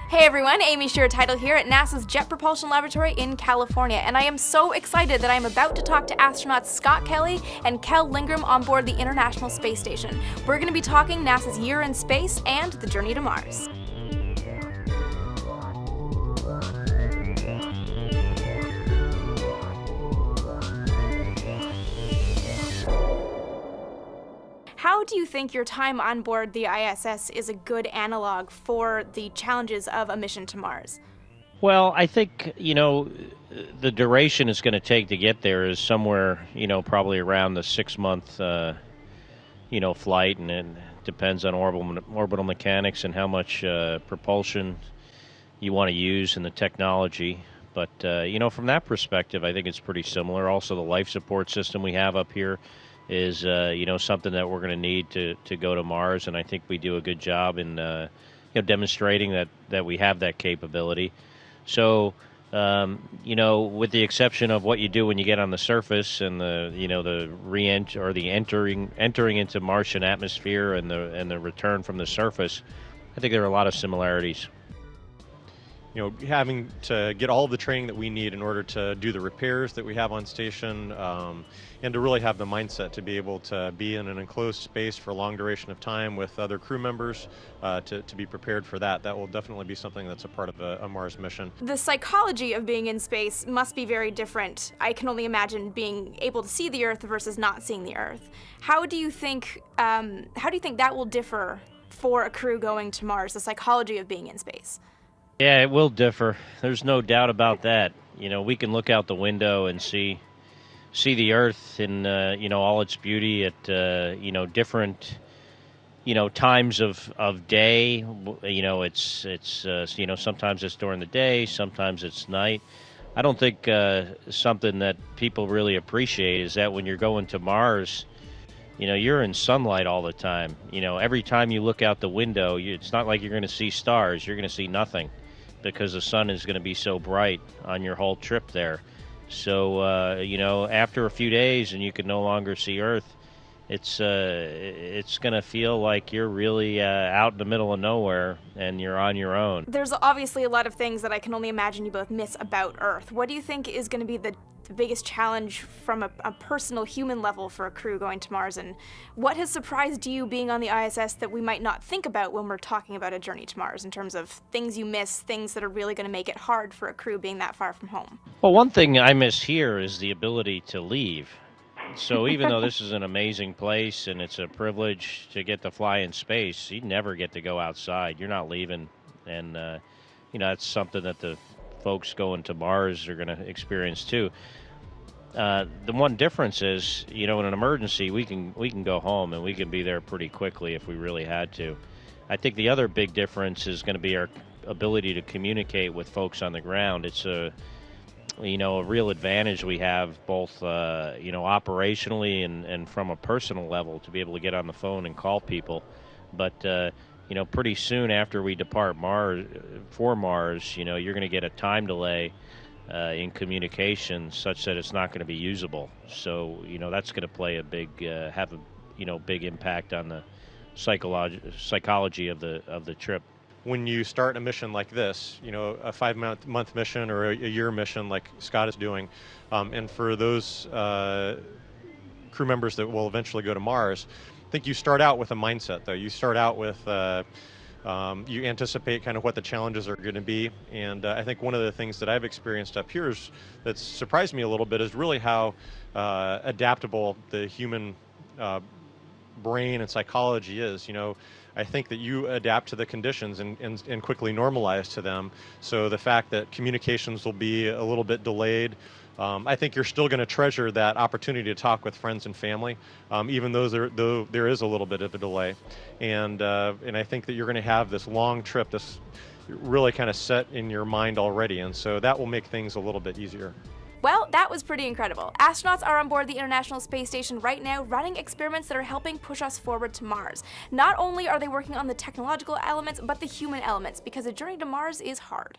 Hey everyone, Amy Shira Teitel here at NASA's Jet Propulsion Laboratory in California, and I am so excited that I am about to talk to astronauts Scott Kelly and Kjell Lindgren on board the International Space Station. We're going to be talking NASA's year in space and the journey to Mars. How do you think your time on board the ISS is a good analog for the challenges of a mission to Mars? Well, I think, the duration it's going to take to get there is somewhere, probably around the 6-month, flight, and it depends on orbital mechanics and how much propulsion you want to use in the technology. But, from that perspective, I think it's pretty similar. Also, the life support system we have up here is, something that we're going to need to go to Mars, and I think we do a good job in, demonstrating that we have that capability. So, with the exception of what you do when you get on the surface and the re-enter or the entering into Martian atmosphere and the return from the surface, I think there are a lot of similarities. Having to get all of the training that we need in order to do the repairs that we have on station, and to really have the mindset to be able to be in an enclosed space for a long duration of time with other crew members, to be prepared for that. That will definitely be something that's a part of a Mars mission. The psychology of being in space must be very different. I can only imagine being able to see the Earth versus not seeing the Earth. How do you think that will differ for a crew going to Mars, the psychology of being in space? Yeah, it will differ. There's no doubt about that. We can look out the window and see the Earth in all its beauty at different times of day. It's sometimes it's during the day, sometimes it's night. I don't think something that people really appreciate is that when you're going to Mars, you're in sunlight all the time. Every time you look out the window, it's not like you're going to see stars. You're going to see nothing, because the sun is going to be so bright on your whole trip there. So, after a few days and you can no longer see Earth, it's going to feel like you're really out in the middle of nowhere and you're on your own. There's obviously a lot of things that I can only imagine you both miss about Earth. What do you think is going to be the biggest challenge from a personal human level for a crew going to Mars, and what has surprised you being on the ISS that we might not think about when we're talking about a journey to Mars in terms of things you miss, things that are really going to make it hard for a crew being that far from home? Well, one thing I miss here is the ability to leave. So even though this is an amazing place and it's a privilege to get to fly in space, you never get to go outside. You're not leaving, and that's something that the folks going to Mars are going to experience too. The one difference is, in an emergency, we can go home and we can be there pretty quickly if we really had to. I think the other big difference is going to be our ability to communicate with folks on the ground. It's a real advantage we have, both operationally and from a personal level, to be able to get on the phone and call people. But pretty soon after we depart Mars, you're going to get a time delay in communication such that it's not going to be usable. So, that's going to play have a big impact on the psychology of the trip. When you start a mission like this, a 5-month mission or a year mission like Scott is doing, and for those crew members that will eventually go to Mars, I think you start out with a mindset, though. You start out with, you anticipate kind of what the challenges are going to be. And I think one of the things that I've experienced up here that's surprised me a little bit is really how adaptable the human brain and psychology is. I think that you adapt to the conditions and quickly normalize to them. So the fact that communications will be a little bit delayed, I think you're still going to treasure that opportunity to talk with friends and family, even though there is a little bit of a delay. And I think that you're going to have this long trip, this really kind of set in your mind already. And so that will make things a little bit easier. Well, that was pretty incredible. Astronauts are on board the International Space Station right now running experiments that are helping push us forward to Mars. Not only are they working on the technological elements, but the human elements, because a journey to Mars is hard.